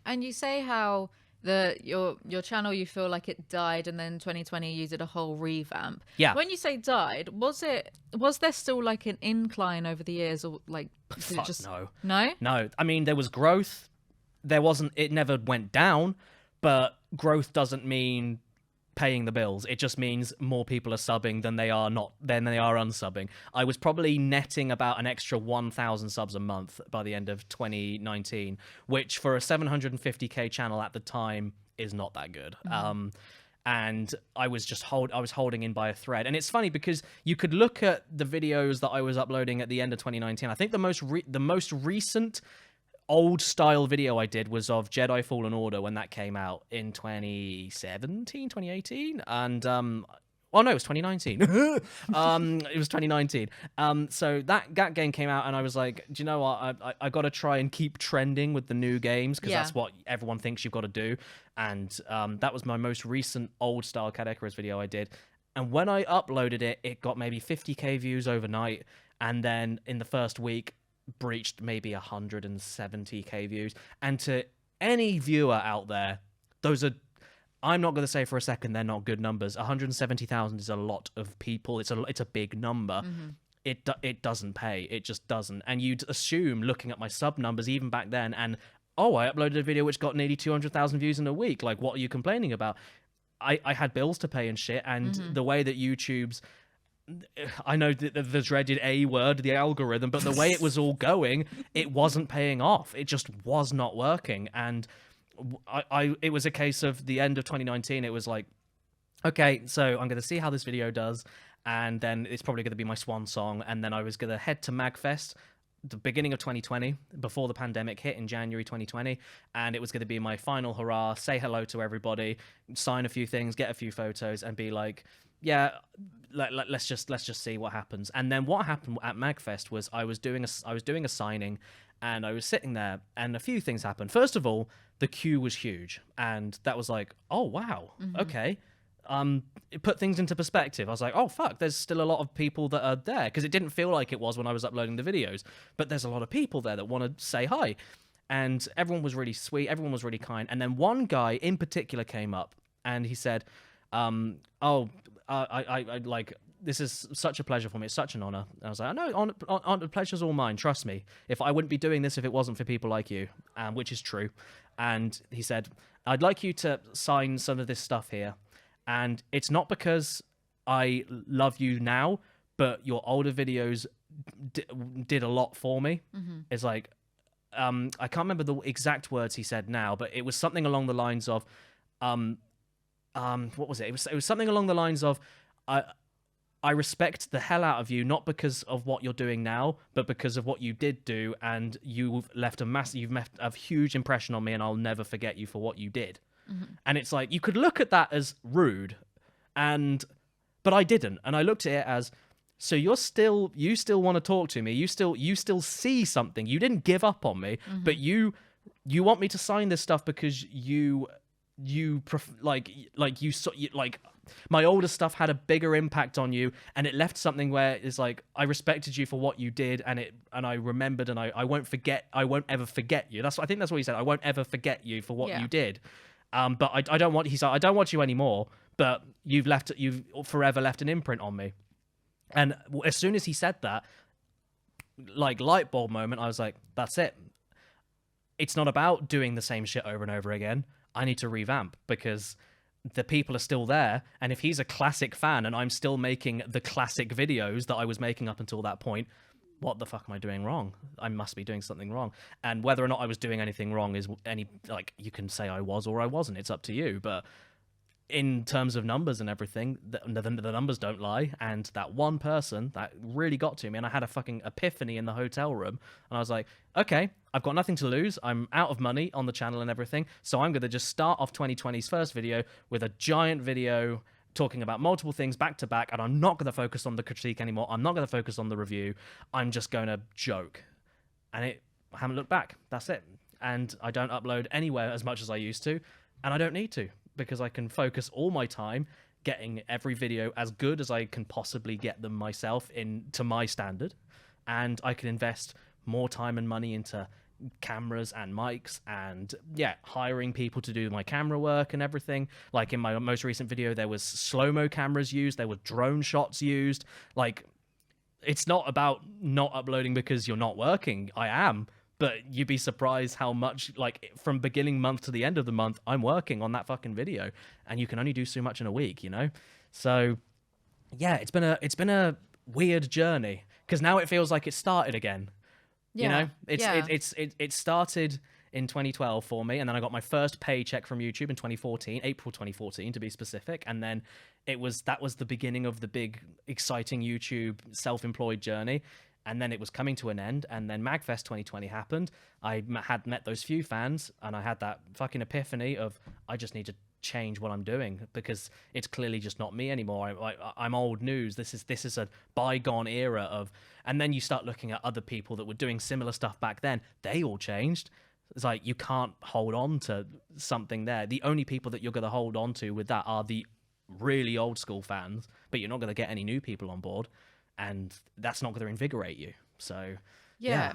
And you say how your channel, you feel like it died, and then 2020 you did a whole revamp. Yeah. When you say died, was there still like an incline over the years, or like did it Fuck just no. no? No. I mean, there was growth. There wasn't. It never went down. But growth doesn't mean paying the bills. It just means more people are subbing than they are unsubbing. I was probably netting about an extra 1,000 subs a month by the end of 2019, which for a 750k channel at the time is not that good. And I was holding in by a thread. And it's funny because you could look at the videos that I was uploading at the end of 2019. I think the most recent old style video I did was of Jedi Fallen Order when that came out in 2017, 2018, and well, no, it was 2019. It was 2019. So that game came out, and I was like, do you know what? I got to try and keep trending with the new games, because that's what everyone thinks you've got to do. And that was my most recent old style Caddicarus video I did. And when I uploaded it, it got maybe 50k views overnight, and then in the first week breached maybe 170k views. And to any viewer out there, those are, I'm not going to say for a second they're not good numbers. 170,000 is a lot of people. It's a big number. It doesn't pay. It just doesn't. And you'd assume, looking at my sub numbers even back then, and I uploaded a video which got nearly 200,000 views in a week, like, what are you complaining about? I had bills to pay and shit, and the way that YouTube's, I know the dreaded A word, the algorithm, but the way it was all going, it wasn't paying off. It just was not working. And it was a case of the end of 2019. It was like, okay, so I'm going to see how this video does, and then it's probably going to be my swan song. And then I was going to head to Magfest, the beginning of 2020, before the pandemic hit in January 2020, and it was going to be my final hurrah, say hello to everybody, sign a few things, get a few photos, and be like, yeah, let's just see what happens. And then what happened at Magfest was I was doing a signing, and I was sitting there, and a few things happened. First of all, the queue was huge, and that was like, oh wow, okay. It put things into perspective. I was like, oh fuck, there's still a lot of people that are there, because it didn't feel like it was when I was uploading the videos, but there's a lot of people there that want to say hi. And everyone was really sweet, everyone was really kind. And then one guy in particular came up, and he said, I like, this is such a pleasure for me. It's such an honor. And I was like, no, the pleasure's all mine. Trust me. If I wouldn't be doing this if it wasn't for people like you, which is true. And he said, I'd like you to sign some of this stuff here. And it's not because I love you now, but your older videos did a lot for me. It's like, I can't remember the exact words he said now, but it was something along the lines of, what was it? It was something along the lines of, I respect the hell out of you, not because of what you're doing now, but because of what you did do, and you've left a huge impression on me, and I'll never forget you for what you did. And it's like, you could look at that as rude, but I didn't. And I looked at it as, so you still want to talk to me. You still see something. You didn't give up on me, but you want me to sign this stuff because my older stuff had a bigger impact on you, and it left something where it's like, I respected you for what you did, and I remembered, and I won't ever forget you. I think that's what he said. I won't ever forget you for what you did. But I don't want, he said, I don't want you anymore, but you've forever left an imprint on me. And as soon as he said that, like, light bulb moment, I was like, that's it. It's not about doing the same shit over and over again. I need to revamp, because the people are still there. And if he's a classic fan and I'm still making the classic videos that I was making up until that point, what the fuck am I doing wrong? I must be doing something wrong. And whether or not I was doing anything wrong is you can say I was or I wasn't. It's up to you. But in terms of numbers and everything, the numbers don't lie. And that one person, that really got to me, and I had a fucking epiphany in the hotel room. And I was like, okay, I've got nothing to lose. I'm out of money on the channel and everything. So I'm going to just start off 2020's first video with a giant video talking about multiple things back to back. And I'm not going to focus on the critique anymore. I'm not going to focus on the review. I'm just going to joke. And I haven't looked back. That's it. And I don't upload anywhere as much as I used to. And I don't need to, because I can focus all my time getting every video as good as I can possibly get them myself to my standard. And I can invest more time and money into cameras and mics, and yeah, hiring people to do my camera work and everything. Like in my most recent video, there was slow-mo cameras used, there were drone shots used. Like, it's not about not uploading because you're not working. I am, but you'd be surprised how much, like, from beginning month to the end of the month, I'm working on that fucking video, and you can only do so much in a week, you know? So yeah, it's been a weird journey, because now it feels like it started again. You Yeah. know, it started in 2012 for me, and then I got my first paycheck from YouTube in 2014, April 2014 to be specific, and then that was the beginning of the big exciting YouTube self-employed journey. And then it was coming to an end, and then Magfest 2020 happened. I had met those few fans, and I had that fucking epiphany of, I just need to change what I'm doing, because it's clearly just not me anymore. I'm old news. This is a bygone era of. And then you start looking at other people that were doing similar stuff back then. They all changed. It's like, you can't hold on to something there. The only people that you're going to hold on to with that are the really old school fans, but you're not going to get any new people on board, and that's not going to invigorate you. So Yeah.